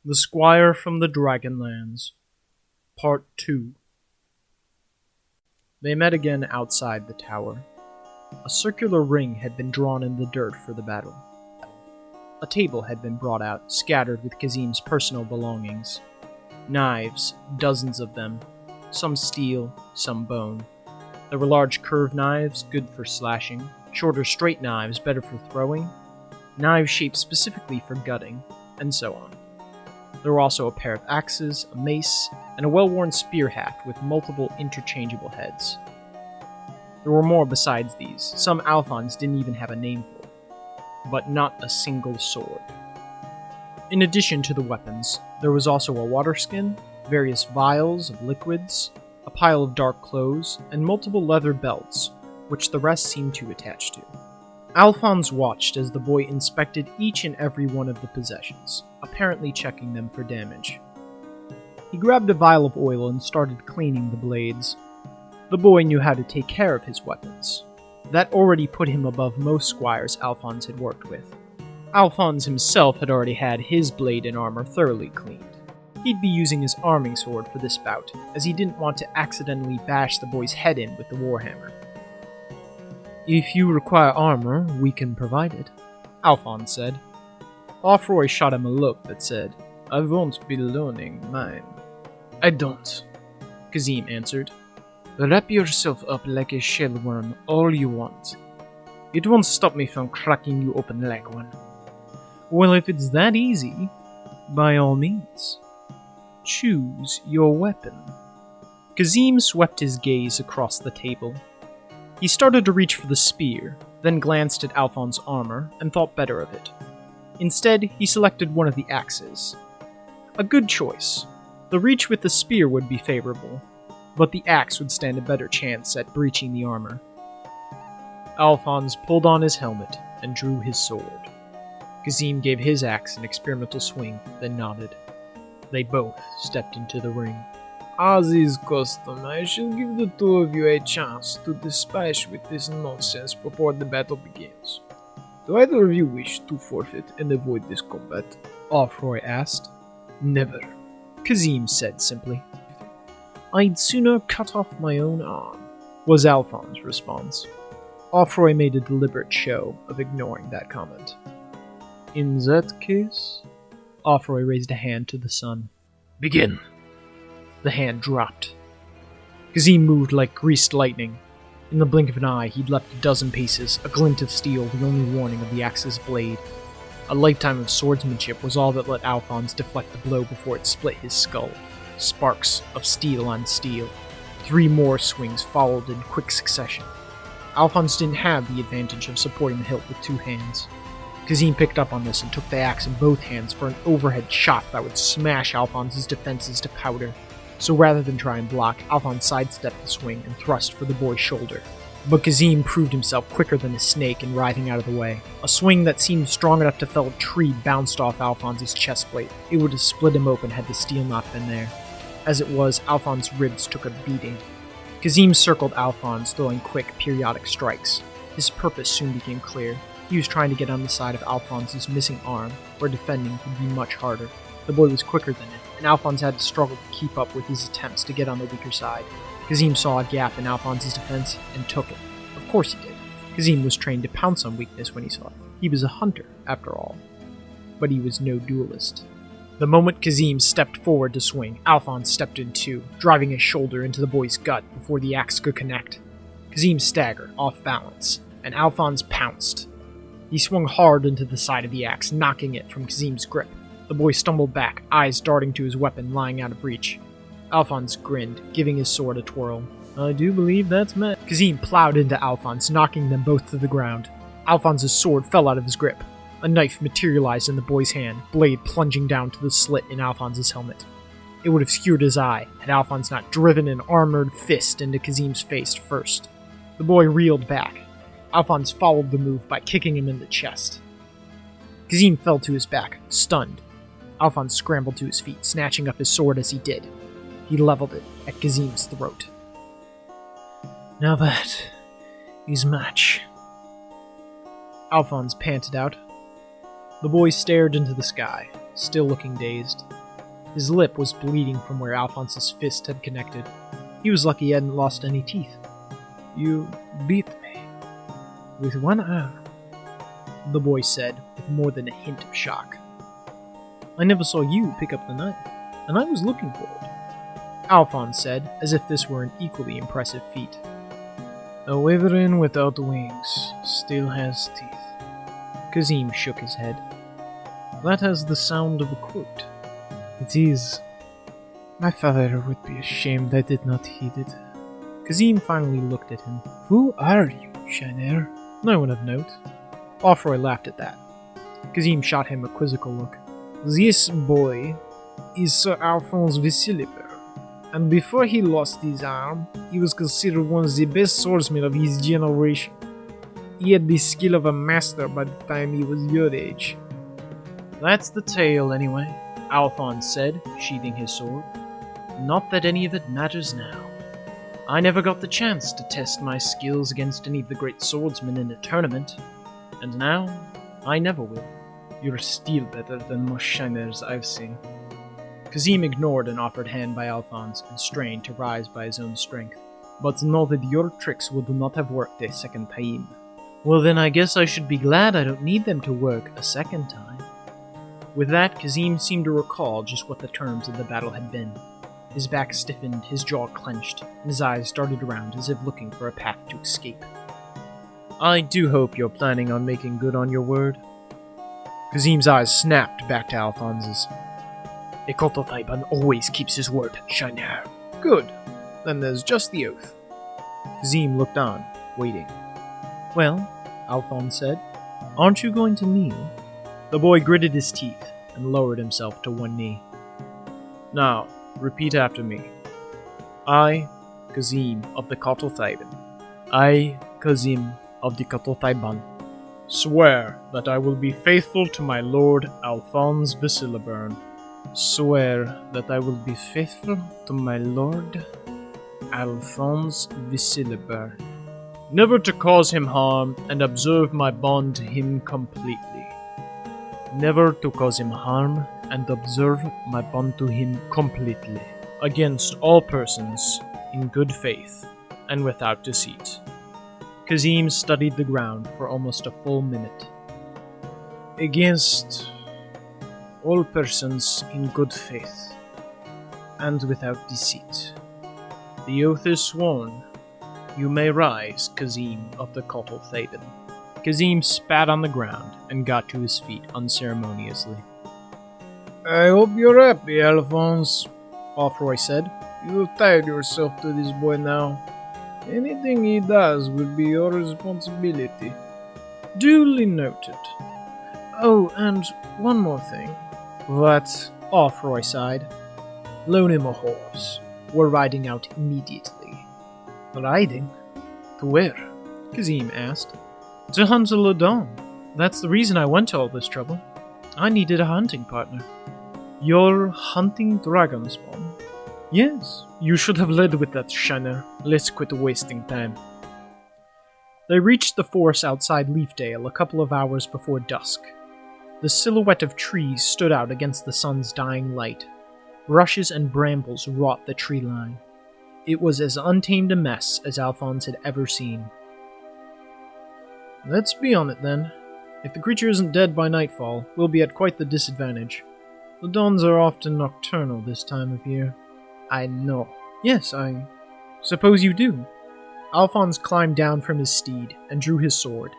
The Squire from the Dragonlands, Part 2. They met again outside the tower. A circular ring had been drawn in the dirt for the battle. A table had been brought out, scattered with Kazim's personal belongings. Knives, dozens of them, some steel, some bone. There were large curved knives, good for slashing, shorter straight knives, better for throwing, knives shaped specifically for gutting, and so on. There were also a pair of axes, a mace, and a well-worn spear haft with multiple interchangeable heads. There were more besides these, some Alphonse didn't even have a name for, but not a single sword. In addition to the weapons, there was also a water skin, various vials of liquids, a pile of dark clothes, and multiple leather belts, which the rest seemed to attach to. Alphonse watched as the boy inspected each and every one of the possessions, apparently checking them for damage. He grabbed a vial of oil and started cleaning the blades. The boy knew how to take care of his weapons. That already put him above most squires Alphonse had worked with. Alphonse himself had already had his blade and armor thoroughly cleaned. He'd be using his arming sword for this bout, as he didn't want to accidentally bash the boy's head in with the warhammer. "If you require armor, we can provide it," Alphonse said. Offroy shot him a look that said, "I won't be loaning mine." "I don't," Kazim answered. "Wrap yourself up like a shellworm all you want. It won't stop me from cracking you open like one." "Well, if it's that easy, by all means. Choose your weapon." Kazim swept his gaze across the table. He started to reach for the spear, then glanced at Alphonse's armor and thought better of it. Instead, he selected one of the axes. A good choice. The reach with the spear would be favorable, but the axe would stand a better chance at breaching the armor. Alphonse pulled on his helmet and drew his sword. Kazim gave his axe an experimental swing, then nodded. They both stepped into the ring. "As is custom, I shall give the two of you a chance to dispatch with this nonsense before the battle begins. Do either of you wish to forfeit and avoid this combat?" Offroy asked. "Never," Kazim said simply. "I'd sooner cut off my own arm," was Alphonse's response. Offroy made a deliberate show of ignoring that comment. "In that case," Offroy raised a hand to the sun. "Begin." The hand dropped. Kazim moved like greased lightning. In the blink of an eye, he'd leapt a dozen paces, a glint of steel the only warning of the axe's blade. A lifetime of swordsmanship was all that let Alphonse deflect the blow before it split his skull. Sparks of steel on steel. 3 more swings followed in quick succession. Alphonse didn't have the advantage of supporting the hilt with 2 hands. Kazim picked up on this and took the axe in both hands for an overhead shot that would smash Alphonse's defenses to powder. So rather than try and block, Alphonse sidestepped the swing and thrust for the boy's shoulder. But Kazim proved himself quicker than a snake in writhing out of the way. A swing that seemed strong enough to fell a tree bounced off Alphonse's chest plate. It would have split him open had the steel not been there. As it was, Alphonse's ribs took a beating. Kazim circled Alphonse, throwing quick, periodic strikes. His purpose soon became clear. He was trying to get on the side of Alphonse's missing arm, where defending would be much harder. The boy was quicker than him, and Alphonse had to struggle to keep up with his attempts to get on the weaker side. Kazim saw a gap in Alphonse's defense and took it. Of course he did. Kazim was trained to pounce on weakness when he saw it. He was a hunter, after all. But he was no duelist. The moment Kazim stepped forward to swing, Alphonse stepped in too, driving his shoulder into the boy's gut before the axe could connect. Kazim staggered, off balance, and Alphonse pounced. He swung hard into the side of the axe, knocking it from Kazim's grip. The boy stumbled back, eyes darting to his weapon lying out of reach. Alphonse grinned, giving his sword a twirl. "I do believe that's met." Kazim plowed into Alphonse, knocking them both to the ground. Alphonse's sword fell out of his grip. A knife materialized in the boy's hand, blade plunging down to the slit in Alphonse's helmet. It would have skewered his eye had Alphonse not driven an armored fist into Kazim's face first. The boy reeled back. Alphonse followed the move by kicking him in the chest. Kazim fell to his back, stunned. Alphonse scrambled to his feet, snatching up his sword as he did. He leveled it at Kazim's throat. "Now that is match," Alphonse panted out. The boy stared into the sky, still looking dazed. His lip was bleeding from where Alphonse's fist had connected. He was lucky he hadn't lost any teeth. "You beat me. With one arm," the boy said, with more than a hint of shock. "I never saw you pick up the knife, and I was looking for it," Alphonse said, as if this were an equally impressive feat. "A wyvern without wings still has teeth." Kazim shook his head. "That has the sound of a quote." "It is. My father would be ashamed I did not heed it." Kazim finally looked at him. "Who are you, Shiner?" "No one of note." Offroy laughed at that. Kazim shot him a quizzical look. "This boy is Sir Alphonse Viciliber, and before he lost his arm, he was considered one of the best swordsmen of his generation. He had the skill of a master by the time he was your age." "That's the tale, anyway," Alphonse said, sheathing his sword. "Not that any of it matters now. I never got the chance to test my skills against any of the great swordsmen in a tournament, and now I never will." "You're still better than most shiners I've seen." Kazim ignored an offered hand by Alphonse and strained to rise by his own strength. "But know that your tricks would not have worked a second time." "Well, then I guess I should be glad I don't need them to work a second time." With that, Kazim seemed to recall just what the terms of the battle had been. His back stiffened, his jaw clenched, and his eyes darted around as if looking for a path to escape. "I do hope you're planning on making good on your word." Kazim's eyes snapped back to Alphonse's. "A Kotothaiban always keeps his word, Shiner." "Good. Then there's just the oath." Kazim looked on, waiting. "Well," Alphonse said, "aren't you going to kneel?" The boy gritted his teeth and lowered himself to one knee. "Now, repeat after me. I, Kazim of the Kotothaiban. I, Kazim of the Kotothaiban. Swear that I will be faithful to my lord Alphonse Viciliburn. Swear that I will be faithful to my lord Alphonse Viciliburn. Never to cause him harm, and observe my bond to him completely. Never to cause him harm, and observe my bond to him completely. Against all persons, in good faith, and without deceit." Kazim studied the ground for almost a full minute. "Against all persons in good faith, and without deceit. The oath is sworn. You may rise, Kazim of the Kotothaiban." Kazim spat on the ground and got to his feet unceremoniously. "I hope you're happy, Alphonse," Offroy said. "You've tied yourself to this boy now. Anything he does will be your responsibility." "Duly noted. Oh, and one more thing." "What?" Offroy sighed. "Loan him a horse. We're riding out immediately." "Riding? To where?" Kazim asked. "To hunt a Ladon. That's the reason I went to all this trouble. I needed a hunting partner." "You're hunting dragonspawn?" "Yes, you should have led with that, Shiner. Let's quit wasting time." They reached the forest outside Leafdale a couple of hours before dusk. The silhouette of trees stood out against the sun's dying light. Rushes and brambles wrought the tree line. It was as untamed a mess as Alphonse had ever seen. "Let's be on it, then. If the creature isn't dead by nightfall, we'll be at quite the disadvantage. The dawns are often nocturnal this time of year." "I know." "Yes, I suppose you do." Alphonse climbed down from his steed and drew his sword.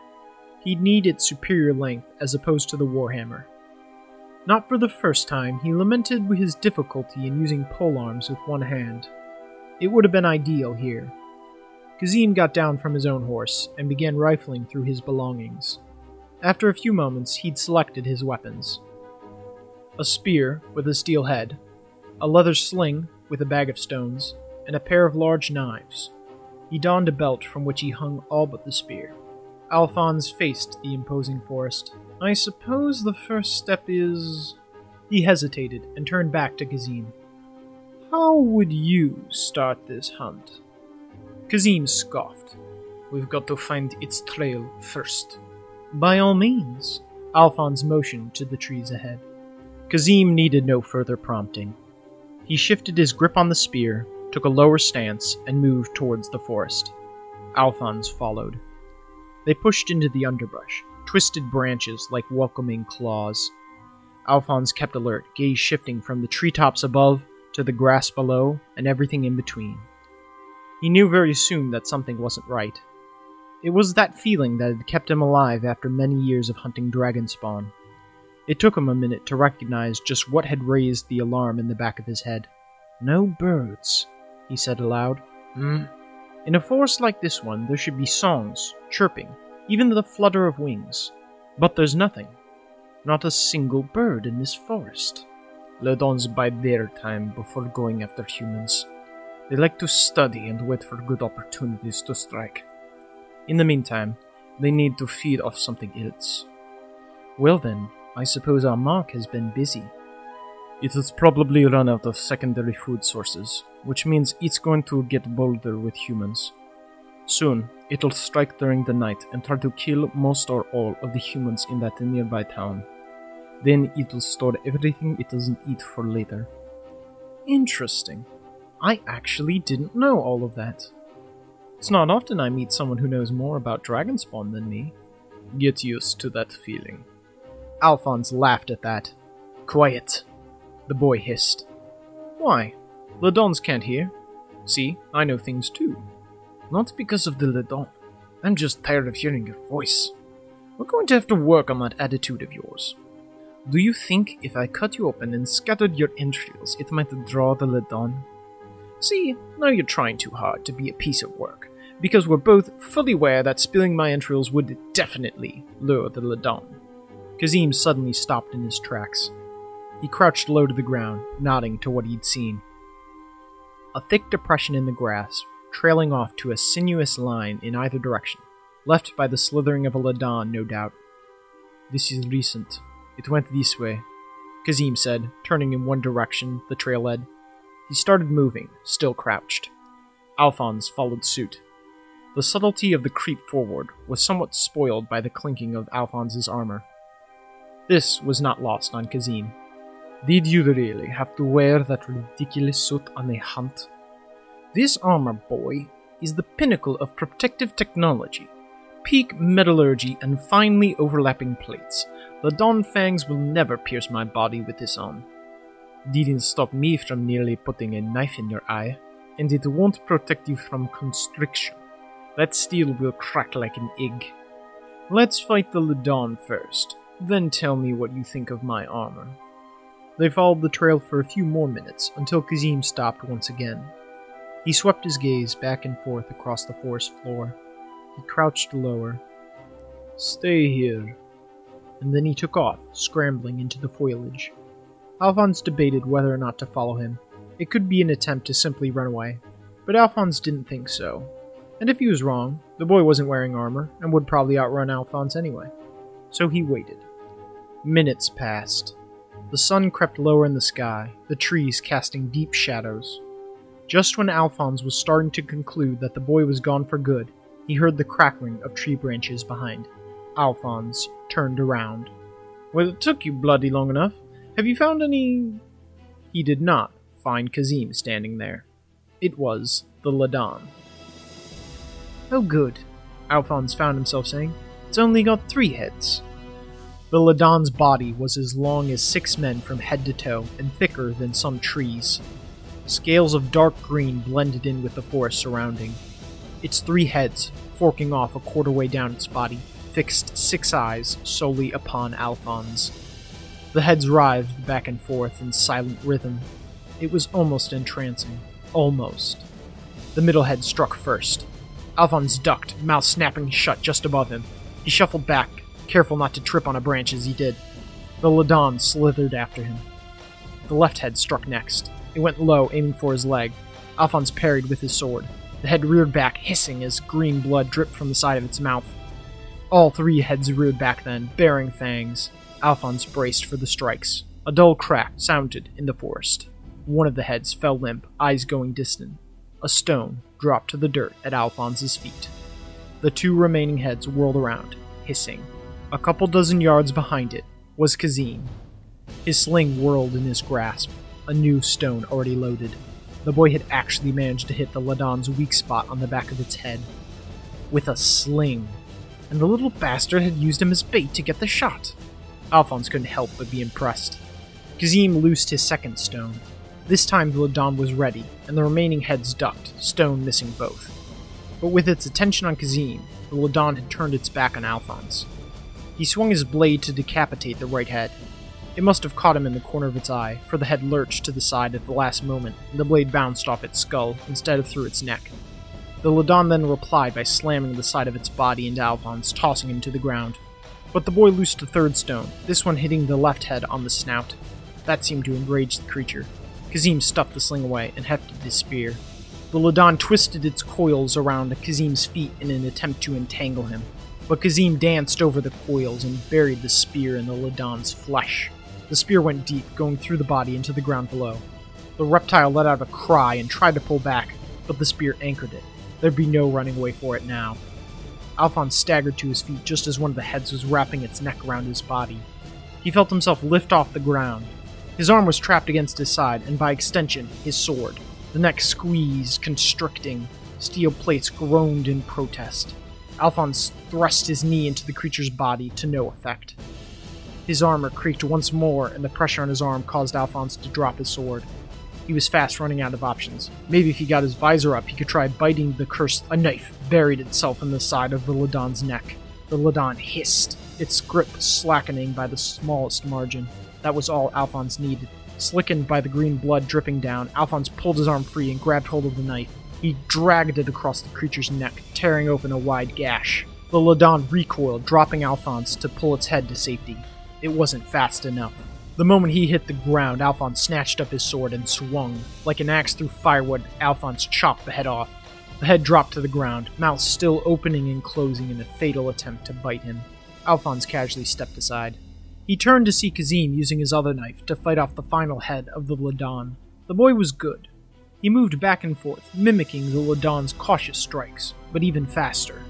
He'd need its superior length as opposed to the warhammer. Not for the first time, he lamented his difficulty in using polearms with one hand. It would have been ideal here. Kazim got down from his own horse and began rifling through his belongings. After a few moments, he'd selected his weapons. A spear with a steel head, a leather sling with a bag of stones, and a pair of large knives. He donned a belt from which he hung all but the spear. Alphonse faced the imposing forest. "I suppose the first step is..." He hesitated and turned back to Kazim. "How would you start this hunt?" Kazim scoffed. "We've got to find its trail first." "By all means." Alphonse motioned to the trees ahead. Kazim needed no further prompting. He shifted his grip on the spear, took a lower stance, and moved towards the forest. Alphonse followed. They pushed into the underbrush, twisted branches like welcoming claws. Alphonse kept alert, gaze shifting from the treetops above to the grass below and everything in between. He knew very soon that something wasn't right. It was that feeling that had kept him alive after many years of hunting dragonspawn. It took him a minute to recognize just what had raised the alarm in the back of his head. "No birds," he said aloud. In a forest like this one, there should be songs, chirping, even the flutter of wings. But there's nothing. Not a single bird in this forest. Le Dons bide their time before going after humans. They like to study and wait for good opportunities to strike. In the meantime, they need to feed off something else. Well then, I suppose our mark has been busy. It has probably run out of secondary food sources, which means it's going to get bolder with humans. Soon, it'll strike during the night and try to kill most or all of the humans in that nearby town. Then it'll store everything it doesn't eat for later. Interesting. I actually didn't know all of that. It's not often I meet someone who knows more about dragonspawn than me. Get used to that feeling. Alphonse laughed at that. Quiet, the boy hissed. Why? Le Dons can't hear. See, I know things too. Not because of the Le Don. I'm just tired of hearing your voice. We're going to have to work on that attitude of yours. Do you think if I cut you open and scattered your entrails, it might draw the Le Don? See, now you're trying too hard to be a piece of work, because we're both fully aware that spilling my entrails would definitely lure the Le Don. Kazim suddenly stopped in his tracks. He crouched low to the ground, nodding to what he'd seen. A thick depression in the grass, trailing off to a sinuous line in either direction, left by the slithering of a Le Don, no doubt. This is recent. It went this way, Kazim said, turning in one direction the trail led. He started moving, still crouched. Alphonse followed suit. The subtlety of the creep forward was somewhat spoiled by the clinking of Alphonse's armor. This was not lost on Kazim. Did you really have to wear that ridiculous suit on a hunt? This armor, boy, is the pinnacle of protective technology. Peak metallurgy and finely overlapping plates. The Dawn fangs will never pierce my body with this on. Didn't stop me from nearly putting a knife in your eye, and it won't protect you from constriction. That steel will crack like an egg. Let's fight the Le Don first, then tell me what you think of my armor. They followed the trail for a few more minutes, until Kazim stopped once again. He swept his gaze back and forth across the forest floor. He crouched lower. Stay here. And then he took off, scrambling into the foliage. Alphonse debated whether or not to follow him. It could be an attempt to simply run away, but Alphonse didn't think so. And if he was wrong, the boy wasn't wearing armor, and would probably outrun Alphonse anyway. So he waited. Minutes passed. The sun crept lower in the sky, the trees casting deep shadows. Just when Alphonse was starting to conclude that the boy was gone for good, he heard the crackling of tree branches behind. Alphonse turned around. Well, it took you bloody long enough. Have you found any... He did not find Kazim standing there. It was the Le Don. Oh good, Alphonse found himself saying. It's only got 3 heads. The Le Don's body was as long as 6 men from head to toe, and thicker than some trees. Scales of dark green blended in with the forest surrounding. Its 3 heads, forking off a quarter way down its body, fixed 6 eyes solely upon Alphonse. The heads writhed back and forth in silent rhythm. It was almost entrancing. Almost. The middle head struck first. Alphonse ducked, mouth snapping shut just above him. He shuffled back, careful not to trip on a branch as he did. The Le Don slithered after him. The left head struck next. It went low, aiming for his leg. Alphonse parried with his sword. The head reared back, hissing as green blood dripped from the side of its mouth. All 3 heads reared back then, bearing fangs. Alphonse braced for the strikes. A dull crack sounded in the forest. One of the heads fell limp, eyes going distant. A stone dropped to the dirt at Alphonse's feet. The 2 remaining heads whirled around, hissing. A couple dozen yards behind it was Kazim. His sling whirled in his grasp. a new stone already loaded. The boy had actually managed to hit the Ladon's weak spot on the back of its head with a sling, and the little bastard had used him as bait to get the shot. Alphonse couldn't help but be impressed. Kazim loosed his second stone. This time the Ladon was ready, and the remaining heads ducked, stone missing both. But with its attention on Kazim, the Ladon had turned its back on Alphonse. He swung his blade to decapitate the right head. It must have caught him in the corner of its eye, for the head lurched to the side at the last moment, and the blade bounced off its skull instead of through its neck. The Ladon then replied by slamming the side of its body into Alphonse, tossing him to the ground. But the boy loosed a third stone, this one hitting the left head on the snout. That seemed to enrage the creature. Kazim stuffed the sling away and hefted his spear. The Ladon twisted its coils around Kazim's feet in an attempt to entangle him, but Kazim danced over the coils and buried the spear in the Ladon's flesh. The spear went deep, going through the body into the ground below. The reptile let out a cry and tried to pull back, but the spear anchored it. There'd be no running away for it now. Alphonse staggered to his feet just as one of the heads was wrapping its neck around his body. He felt himself lift off the ground. His arm was trapped against his side, and by extension, his sword. The neck squeezed, constricting. Steel plates groaned in protest. Alphonse thrust his knee into the creature's body to no effect. His armor creaked once more, and the pressure on his arm caused Alphonse to drop his sword. He was fast running out of options. Maybe if he got his visor up, he could try biting the curse. A knife buried itself in the side of the Ladon's neck. The Ladon hissed, its grip slackening by the smallest margin. That was all Alphonse needed. Slickened by the green blood dripping down, Alphonse pulled his arm free and grabbed hold of the knife. He dragged it across the creature's neck, tearing open a wide gash. The Ladon recoiled, dropping Alphonse to pull its head to safety. It wasn't fast enough. The moment he hit the ground, Alphonse snatched up his sword and swung. Like an axe through firewood, Alphonse chopped the head off. The head dropped to the ground, mouth still opening and closing in a fatal attempt to bite him. Alphonse casually stepped aside. He turned to see Kazim using his other knife to fight off the final head of the Ladon. The boy was good. He moved back and forth, mimicking the Ladon's cautious strikes, but even faster.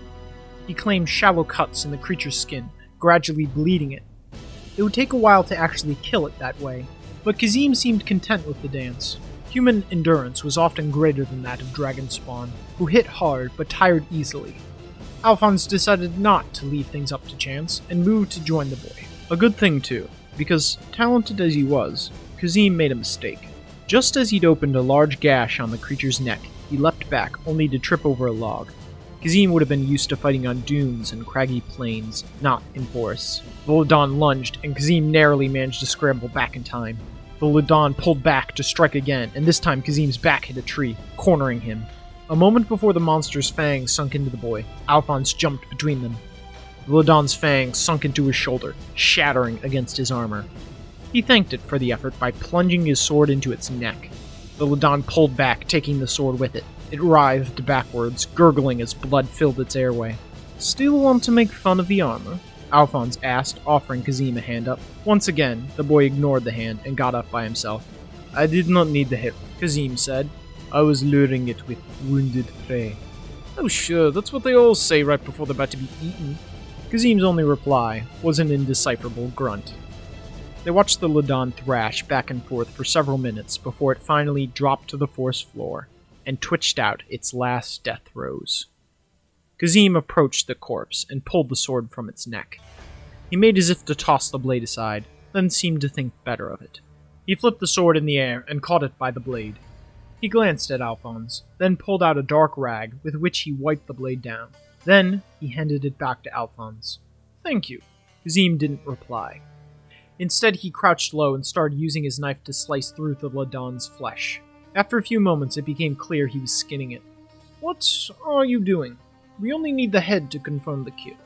He claimed shallow cuts in the creature's skin, gradually bleeding it. It would take a while to actually kill it that way, but Kazim seemed content with the dance. Human endurance was often greater than that of dragonspawn, who hit hard but tired easily. Alphonse decided not to leave things up to chance, and moved to join the boy. A good thing too, because, talented as he was, Kazim made a mistake. Just as he'd opened a large gash on the creature's neck, he leapt back, only to trip over a log. Kazim would have been used to fighting on dunes and craggy plains, not in forests. The Ladon lunged, and Kazim narrowly managed to scramble back in time. The Ladon pulled back to strike again, and this time Kazim's back hit a tree, cornering him. A moment before the monster's fangs sunk into the boy, Alphonse jumped between them. The Ladon's fangs sunk into his shoulder, shattering against his armor. He thanked it for the effort by plunging his sword into its neck. The Ladon pulled back, taking the sword with it. It writhed backwards, gurgling as blood filled its airway. "Still want to make fun of the armor?" Alphonse asked, offering Kazim a hand up. Once again, the boy ignored the hand and got up by himself. "I did not need the help," Kazim said. "I was luring it with wounded prey." "Oh sure, that's what they all say right before they're about to be eaten." Kazim's only reply was an indecipherable grunt. They watched the Ladon thrash back and forth for several minutes before it finally dropped to the forest floor and twitched out its last death throes. Kazim approached the corpse and pulled the sword from its neck. He made as if to toss the blade aside, then seemed to think better of it. He flipped the sword in the air and caught it by the blade. He glanced at Alphonse, then pulled out a dark rag with which he wiped the blade down. Then, he handed it back to Alphonse. "Thank you." Kazim didn't reply. Instead, he crouched low and started using his knife to slice through the Ladon's flesh. After a few moments, it became clear he was skinning it. "What are you doing? We only need the head to confirm the kill."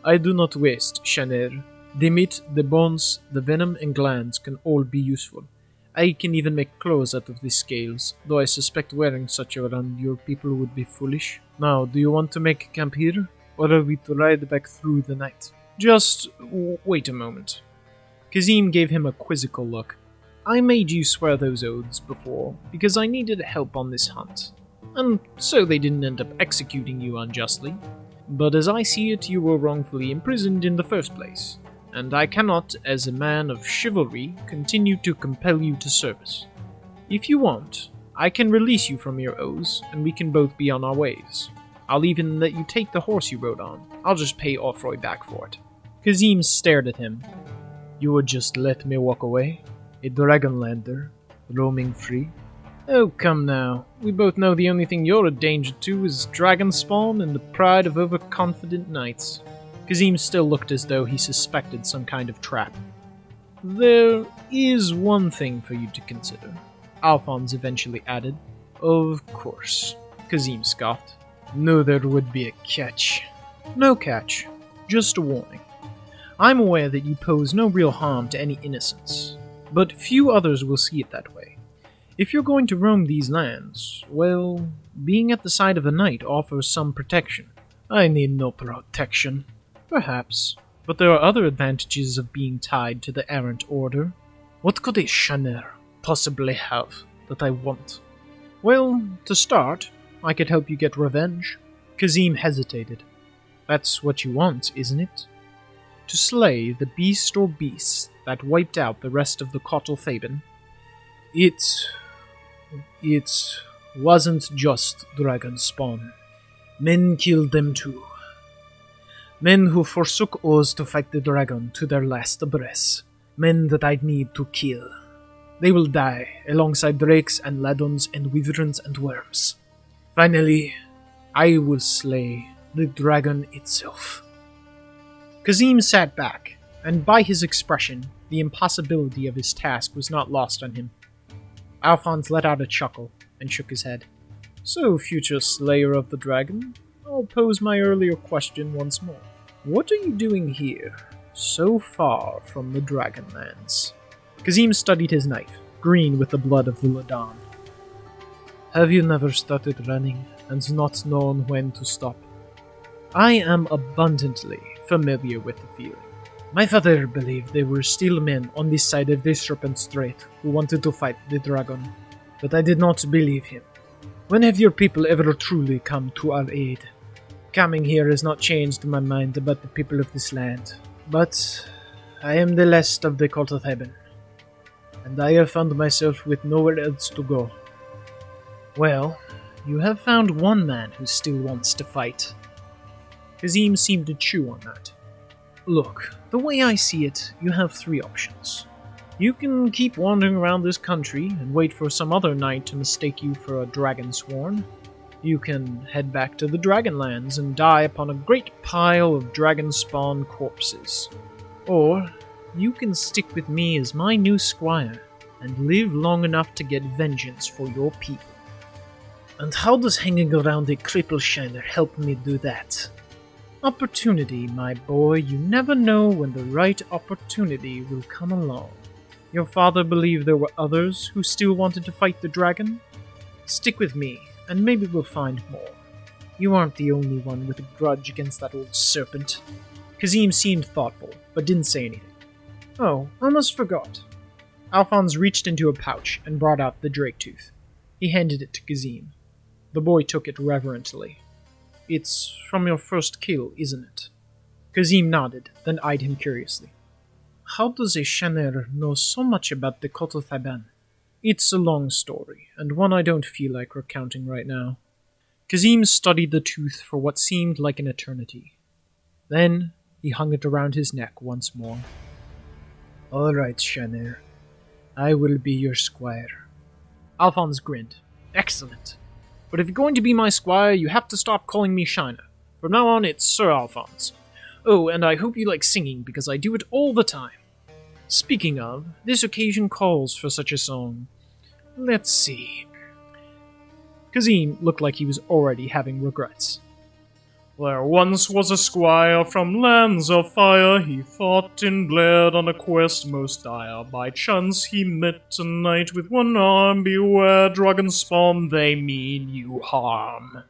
"I do not waste, Shanir. The meat, the bones, the venom and glands can all be useful. I can even make clothes out of the scales, though I suspect wearing such around your people would be foolish. Now, do you want to make camp here, or are we to ride back through the night?" "Just wait a moment." Kazim gave him a quizzical look. "I made you swear those oaths before, because I needed help on this hunt, and so they didn't end up executing you unjustly. But as I see it, you were wrongfully imprisoned in the first place, and I cannot, as a man of chivalry, continue to compel you to service. If you want, I can release you from your oaths, and we can both be on our ways. I'll even let you take the horse you rode on. I'll just pay Offroy back for it." Kazim stared at him. "You would just let me walk away? A Dragonlander, roaming free?" "Oh, come now. We both know the only thing you're a danger to is dragonspawn and the pride of overconfident knights." Kazim still looked as though he suspected some kind of trap. "There is one thing for you to consider," Alphonse eventually added. "Of course," Kazim scoffed. "No, there would be a catch." "No catch. Just a warning. I'm aware that you pose no real harm to any innocents, but few others will see it that way. If you're going to roam these lands, well, being at the side of a knight offers some protection." "I need no protection." "Perhaps, but there are other advantages of being tied to the Errant order." "What could a Shanner possibly have that I want?" "Well, to start, I could help you get revenge." Kazim hesitated. "That's what you want, isn't it? To slay the beast or beasts that wiped out the rest of the Cottlethaban?" It wasn't just dragonspawn. Men killed them too. Men who forsook oaths to fight the dragon to their last breath. Men that I'd need to kill. They will die alongside drakes and ladons and wyverns and worms. Finally, I will slay the dragon itself." Kazim sat back, and by his expression, the impossibility of his task was not lost on him. Alphonse let out a chuckle and shook his head. "So, future slayer of the dragon, I'll pose my earlier question once more. What are you doing here, so far from the Dragonlands?" Kazim studied his knife, green with the blood of the Ladan. "Have you never started running and not known when to stop?" "I am abundantly familiar with the feeling. My father believed there were still men on this side of the Serpent Strait who wanted to fight the dragon, but I did not believe him. When have your people ever truly come to our aid? Coming here has not changed my mind about the people of this land, but I am the last of the Cottlethaban, and I have found myself with nowhere else to go." "Well, you have found one man who still wants to fight." Kazim seemed to chew on that. "Look, the way I see it, you have three options. You can keep wandering around this country and wait for some other knight to mistake you for a dragonsworn. You can head back to the Dragonlands and die upon a great pile of dragonspawn corpses. Or you can stick with me as my new squire and live long enough to get vengeance for your people." "And how does hanging around a cripple shiner help me do that?" "Opportunity, my boy. You never know when the right opportunity will come along. Your father believed there were others who still wanted to fight the dragon? Stick with me, and maybe we'll find more. You aren't the only one with a grudge against that old serpent." Kazim seemed thoughtful, but didn't say anything. "Oh, almost forgot." Alphonse reached into a pouch and brought out the drake tooth. He handed it to Kazim. The boy took it reverently. "It's from your first kill, isn't it?" Kazim nodded, then eyed him curiously. "How does a Shanner know so much about the Cottlethaban?" "It's a long story, and one I don't feel like recounting right now." Kazim studied the tooth for what seemed like an eternity. Then he hung it around his neck once more. "All right, Shanner. I will be your squire." Alphonse grinned. "Excellent. But if you're going to be my squire, you have to stop calling me Shiner. From now on, it's Sir Alphonse. Oh, and I hope you like singing, because I do it all the time. Speaking of, this occasion calls for such a song. Let's see." Kazim looked like he was already having regrets. "There once was a squire from lands of fire. He fought and bled on a quest most dire. By chance he met a knight with one arm. Beware, dragonspawn, they mean you harm."